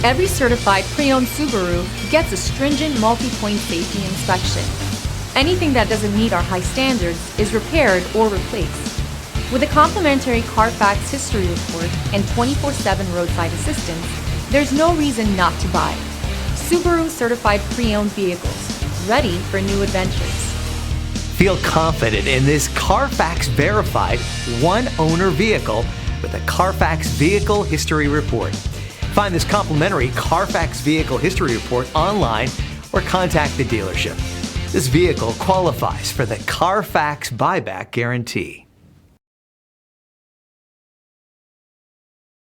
Every certified pre-owned Subaru gets a stringent multi-point safety inspection. Anything that doesn't meet our high standards is repaired or replaced. With a complimentary Carfax history report and 24/7 roadside assistance, there's no reason not to buy. Subaru certified pre-owned vehicles, ready for new adventures. Feel confident in this Carfax verified one-owner vehicle with a Carfax Vehicle History Report. Find this complimentary Carfax Vehicle History Report online or contact the dealership. This vehicle qualifies for the Carfax Buyback Guarantee.